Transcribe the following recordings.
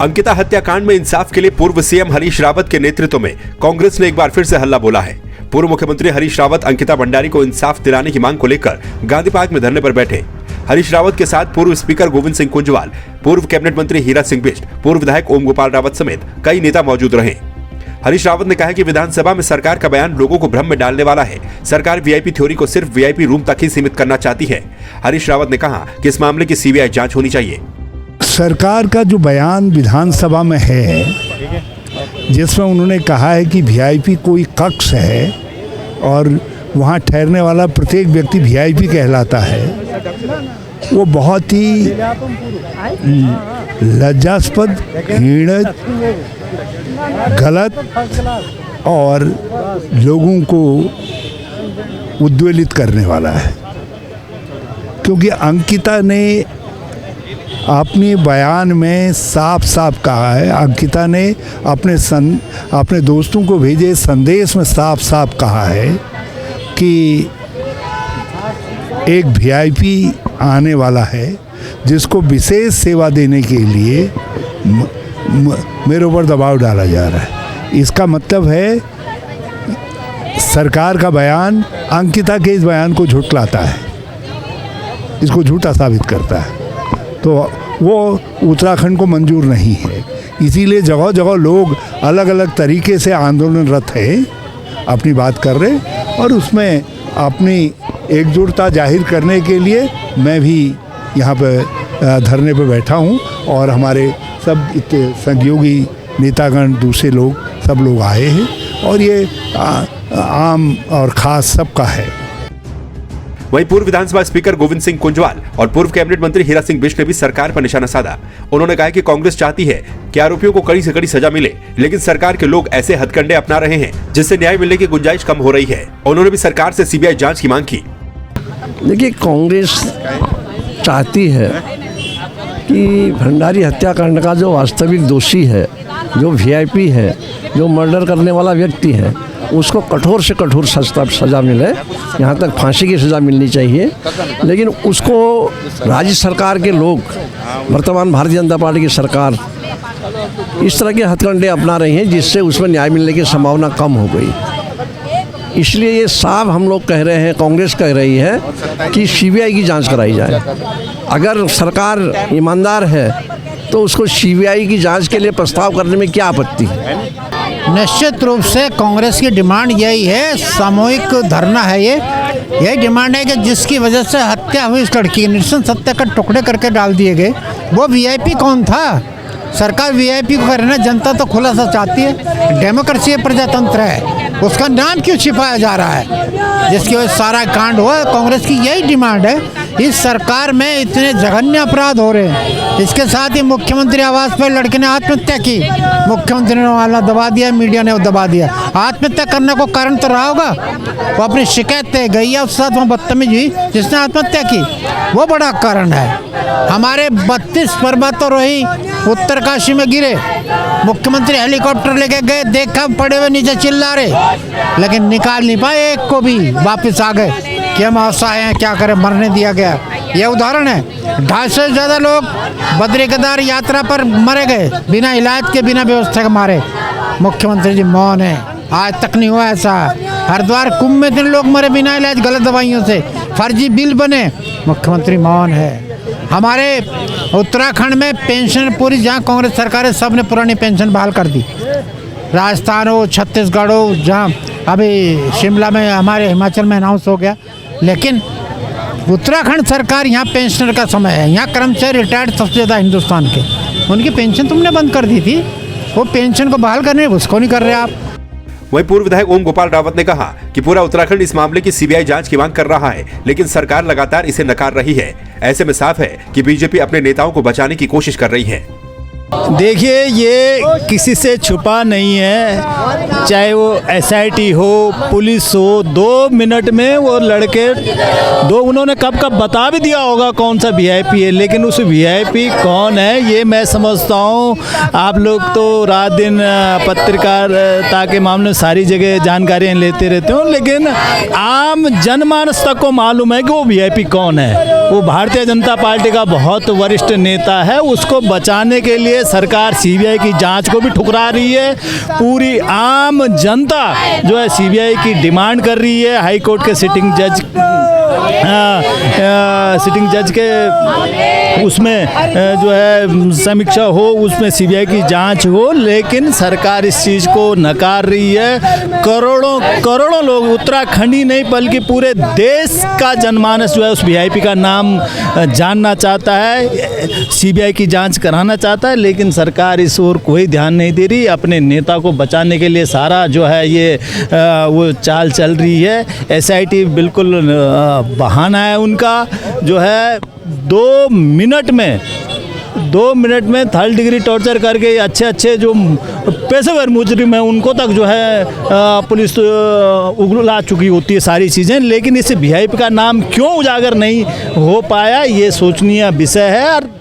अंकिता हत्याकांड में इंसाफ के लिए पूर्व सीएम हरीश रावत के नेतृत्व में कांग्रेस ने एक बार फिर से हल्ला बोला है। पूर्व मुख्यमंत्री हरीश रावत अंकिता भंडारी को इंसाफ दिलाने की मांग को लेकर गांधी पार्क में धरने पर बैठे। हरीश रावत के साथ पूर्व स्पीकर गोविंद सिंह कुंजवाल, पूर्व कैबिनेट मंत्री हीरा सिंह बिष्ट, पूर्व विधायक ओम गोपाल रावत समेत कई नेता मौजूद रहे। हरीश रावत ने कहा कि विधानसभा में सरकार का बयान लोगों को भ्रम में डालने वाला है। सरकार वीआईपी थ्योरी को सिर्फ वीआईपी रूम तक ही सीमित करना चाहती है। हरीश रावत ने कहा कि इस मामले की सीबीआई जांच होनी चाहिए। सरकार का जो बयान विधानसभा में है, जिसमें उन्होंने कहा है कि वीआईपी कोई कक्ष है और वहाँ ठहरने वाला प्रत्येक व्यक्ति वीआईपी कहलाता है, वो बहुत ही लज्जास्पद, घृणित, गलत और लोगों को उद्वेलित करने वाला है। क्योंकि अंकिता ने अपने बयान में साफ साफ कहा है, अंकिता ने अपने दोस्तों को भेजे संदेश में साफ साफ कहा है कि एक वीआईपी आने वाला है जिसको विशेष सेवा देने के लिए मेरे ऊपर दबाव डाला जा रहा है। इसका मतलब है सरकार का बयान अंकिता के इस बयान को झुठलाता है, इसको झूठा साबित करता है। तो वो उत्तराखंड को मंजूर नहीं है। इसीलिए जगह जगह लोग अलग अलग तरीके से आंदोलनरत हैं, अपनी बात कर रहे, और उसमें अपनी एकजुटता जाहिर करने के लिए मैं भी यहाँ पर धरने पर बैठा हूँ और हमारे सब सहयोगी नेतागण, दूसरे लोग, सब लोग आए हैं और ये आम और ख़ास सबका है। वहीं पूर्व विधानसभा स्पीकर गोविंद सिंह कुंजवाल और पूर्व कैबिनेट मंत्री हीरा सिंह बिष्ट ने भी सरकार पर निशाना साधा। उन्होंने कहा कि कांग्रेस चाहती है कि आरोपियों को कड़ी से कड़ी सजा मिले, लेकिन सरकार के लोग ऐसे हथकंडे अपना रहे हैं जिससे न्याय मिलने की गुंजाइश कम हो रही है। उन्होंने भी सरकार से सीबीआई जांच की मांग की। देखिए, कांग्रेस चाहती है कि भंडारी हत्याकांड का जो वास्तविक दोषी है, जो वीआईपी है, जो मर्डर करने वाला व्यक्ति है, उसको कठोर से कठोर सज़ा मिले, यहाँ तक फांसी की सज़ा मिलनी चाहिए। लेकिन उसको राज्य सरकार के लोग, वर्तमान भारतीय जनता पार्टी की सरकार इस तरह के हथकंडे अपना रही हैं जिससे उसमें न्याय मिलने की संभावना कम हो गई। इसलिए ये साफ हम लोग कह रहे हैं, कांग्रेस कह रही है कि सीबीआई की जांच कराई जाए। अगर सरकार ईमानदार है तो उसको सीबीआई की जांच के लिए प्रस्ताव करने में क्या आपत्ति है? निश्चित रूप से कांग्रेस की डिमांड यही है, सामूहिक धरना है ये। यही डिमांड है कि जिसकी वजह से हत्या हुई इस लड़की की, नृशंस हत्या कर टुकड़े करके डाल दिए गए, वो वीआईपी कौन था? सरकार वीआईपी को करना, जनता तो खुलासा चाहती है। डेमोक्रेसी है, प्रजातंत्र है, उसका नाम क्यों छिपाया जा रहा है? जिसकी वजह से सारा कांड हुआ। कांग्रेस की यही डिमांड है। इस सरकार में इतने जघन्य अपराध हो रहे हैं। इसके साथ ही मुख्यमंत्री आवास पर लड़के ने आत्महत्या की, मुख्यमंत्री ने वाला दबा दिया, मीडिया ने वो दबा दिया। आत्महत्या करने को कारण तो रहा होगा, वो अपनी शिकायत तय गई है, उसके साथ वो बदतमीजी हुई जिसने आत्महत्या की, वो बड़ा कारण है। हमारे 32 पर्वतारोही उत्तरकाशी में गिरे, मुख्यमंत्री हेलीकॉप्टर लेके गए, देखा पड़े हुए नीचे चिल्ला रहे, लेकिन निकाल नहीं पाए एक को भी, वापस आ गए कि हम असहाय हैं, क्या करें, मरने दिया गया। यह उदाहरण है। 250 से ज़्यादा लोग बद्री केदार यात्रा पर मरे गए, बिना इलाज के, बिना व्यवस्था के मारे। मुख्यमंत्री जी मौन है, आज तक नहीं हुआ ऐसा। हरिद्वार कुंभ में इतने लोग मरे बिना इलाज, गलत दवाइयों से, फर्जी बिल बने, मुख्यमंत्री मौन है। हमारे उत्तराखंड में पेंशन पूरी, जहाँ कांग्रेस सरकार है, सब ने पुरानी पेंशन बहाल कर दी। राजस्थान हो, छत्तीसगढ़ हो, जहाँ अभी शिमला में, हमारे हिमाचल में अनाउंस हो गया, लेकिन उत्तराखंड सरकार, यहाँ पेंशनर का समय है, यहाँ कर्मचारी रिटायर्ड सबसे ज़्यादा हिंदुस्तान के, उनकी पेंशन तुमने बंद कर दी थी, वो पेंशन को बहाल करने, उसको नहीं कर रहे आप। वहीं पूर्व विधायक ओम गोपाल रावत ने कहा कि पूरा उत्तराखंड इस मामले की सीबीआई जांच की मांग कर रहा है, लेकिन सरकार लगातार इसे नकार रही है। ऐसे में साफ है कि बीजेपी अपने नेताओं को बचाने की कोशिश कर रही है। देखिए, ये किसी से छुपा नहीं है, चाहे वो एसआईटी हो, पुलिस हो, 2 मिनट में वो लड़के उन्होंने कब बता भी दिया होगा कौन सा वीआईपी है, लेकिन उस वीआईपी कौन है ये मैं समझता हूँ। आप लोग तो रात दिन पत्रकारिता के मामले में सारी जगह जानकारियाँ लेते रहते हो, लेकिन आम जनमानस तक को मालूम है कि वो वीआईपी कौन है। वो भारतीय जनता पार्टी का बहुत वरिष्ठ नेता है, उसको बचाने के लिए ये सरकार सीबीआई की जांच को भी ठुकरा रही है। पूरी आम जनता जो है सीबीआई की डिमांड कर रही है। हाई कोर्ट के सिटिंग जज के उसमें जो है समीक्षा हो, उसमें सीबीआई की जांच हो, लेकिन सरकार इस चीज़ को नकार रही है। करोड़ों लोग, उत्तराखंड ही नहीं बल्कि पूरे देश का जनमानस जो है उस वीआईपी का नाम जानना चाहता है, सीबीआई की जांच कराना चाहता है, लेकिन सरकार इस ओर कोई ध्यान नहीं दे रही। अपने नेता को बचाने के लिए सारा जो है ये वो चाल चल रही है। एसआईटी बिल्कुल बहाना है उनका, जो है 2 मिनट में 3rd डिग्री टॉर्चर करके अच्छे जो पेशेवर मुजरिम है उनको तक जो है पुलिस उगला चुकी होती है सारी चीज़ें, लेकिन इस वीआईपी का नाम क्यों उजागर नहीं हो पाया, ये सोचनीय विषय है। और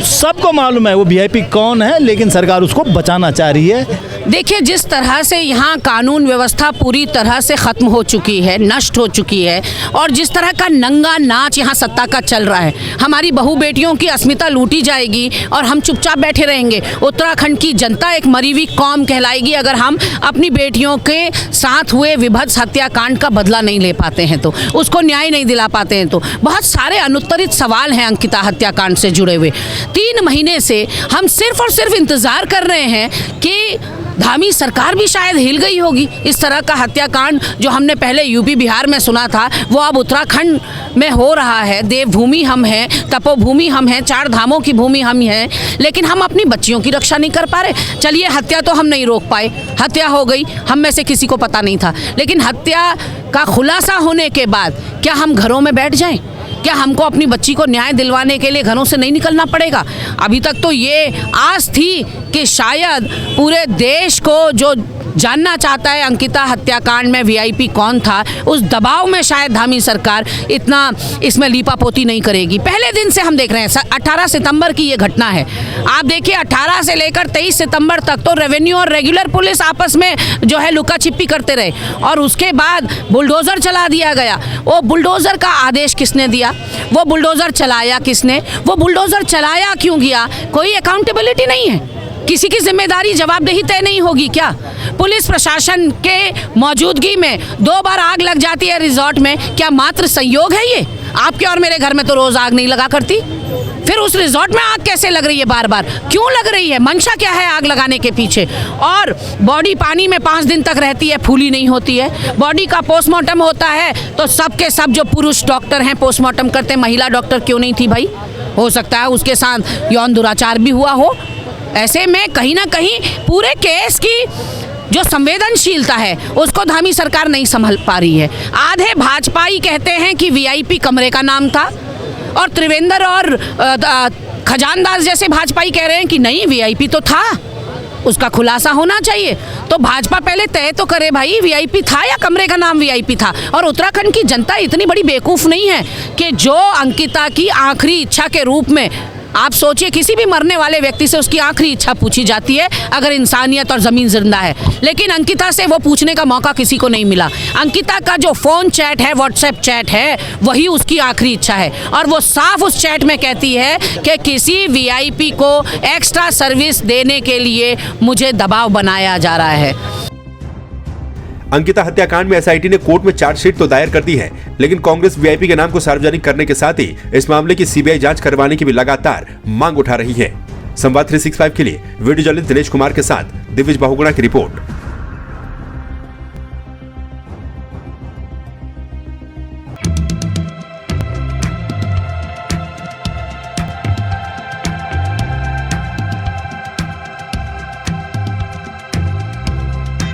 सबको मालूम है वो वीआईपी कौन है, लेकिन सरकार उसको बचाना चाह रही है। देखिए, जिस तरह से यहाँ कानून व्यवस्था पूरी तरह से ख़त्म हो चुकी है, नष्ट हो चुकी है, और जिस तरह का नंगा नाच यहाँ सत्ता का चल रहा है, हमारी बहू बेटियों की अस्मिता लूटी जाएगी और हम चुपचाप बैठे रहेंगे। उत्तराखंड की जनता एक मरी हुई कौम कहलाएगी अगर हम अपनी बेटियों के साथ हुए विभत्स हत्याकांड का बदला नहीं ले पाते हैं, तो उसको न्याय नहीं दिला पाते हैं। तो बहुत सारे अनुत्तरित सवाल हैं अंकिता हत्याकांड से जुड़े हुए। 3 महीने से हम सिर्फ और सिर्फ इंतज़ार कर रहे हैं कि धामी सरकार भी शायद हिल गई होगी। इस तरह का हत्याकांड जो हमने पहले यूपी बिहार में सुना था, वो अब उत्तराखंड में हो रहा है। देवभूमि हम हैं, तपोभूमि हम हैं, 4 धामों की भूमि हम हैं, लेकिन हम अपनी बच्चियों की रक्षा नहीं कर पा रहे। चलिए, हत्या तो हम नहीं रोक पाए, हत्या हो गई, हम में से किसी को पता नहीं था, लेकिन हत्या का खुलासा होने के बाद क्या हम घरों में बैठ जाएं? क्या हमको अपनी बच्ची को न्याय दिलवाने के लिए घरों से नहीं निकलना पड़ेगा? अभी तक तो ये आस थी कि शायद पूरे देश को जो जानना चाहता है अंकिता हत्याकांड में वीआईपी कौन था, उस दबाव में शायद धामी सरकार इतना इसमें लीपापोती नहीं करेगी। पहले दिन से हम देख रहे हैं, 18 सितंबर की ये घटना है। आप देखिए, 18 से लेकर 23 सितंबर तक तो रेवेन्यू और रेगुलर पुलिस आपस में जो है लुका छिपी करते रहे, और उसके बाद बुलडोज़र चला दिया गया। वो बुलडोज़र का आदेश किसने दिया? वो बुलडोज़र चलाया किसने? वो बुलडोज़र चलाया क्यों गया? कोई अकाउंटेबिलिटी नहीं है, किसी की जिम्मेदारी जवाबदेही तय नहीं होगी क्या? पुलिस प्रशासन के मौजूदगी में 2 बार आग लग जाती है रिजॉर्ट में, क्या मात्र संयोग है ये? आपके और मेरे घर में तो रोज आग नहीं लगा करती, फिर उस रिजॉर्ट में आग कैसे लग रही है? बार बार क्यों लग रही है? मंशा क्या है आग लगाने के पीछे? और बॉडी पानी में 5 दिन तक रहती है, फूली नहीं होती है। बॉडी का पोस्टमार्टम होता है तो सबके सब जो पुरुष डॉक्टर हैं पोस्टमार्टम करते हैं, महिला डॉक्टर क्यों नहीं थी भाई? हो सकता है उसके साथ यौन दुराचार भी हुआ हो। ऐसे में कहीं ना कहीं पूरे केस की जो संवेदनशीलता है उसको धामी सरकार नहीं संभाल पा रही है। आधे भाजपाई कहते हैं कि वीआईपी कमरे का नाम था, और त्रिवेंद्र और खजानदास जैसे भाजपाई कह रहे हैं कि नहीं, वीआईपी तो था, उसका खुलासा होना चाहिए। तो भाजपा पहले तय तो करे भाई, वीआईपी था या कमरे का नाम वीआईपी था। और उत्तराखंड की जनता इतनी बड़ी बेवकूफ़ नहीं है कि जो अंकिता की आखिरी इच्छा के रूप में, आप सोचिए किसी भी मरने वाले व्यक्ति से उसकी आखिरी इच्छा पूछी जाती है अगर इंसानियत और ज़मीन जिंदा है, लेकिन अंकिता से वो पूछने का मौका किसी को नहीं मिला। अंकिता का जो फ़ोन चैट है, व्हाट्सएप चैट है, वही उसकी आखिरी इच्छा है, और वो साफ उस चैट में कहती है कि किसी वीआईपी को एक्स्ट्रा सर्विस देने के लिए मुझे दबाव बनाया जा रहा है। अंकिता हत्याकांड में एसआईटी ने कोर्ट में चार्जशीट तो दायर कर दी है, लेकिन कांग्रेस वीआईपी के नाम को सार्वजनिक करने के साथ ही इस मामले की सीबीआई जांच करवाने की भी लगातार मांग उठा रही है। संवाद 365 के लिए वीडियो जर्नलिस्ट दिनेश कुमार के साथ दिव्य बहुगुणा की रिपोर्ट।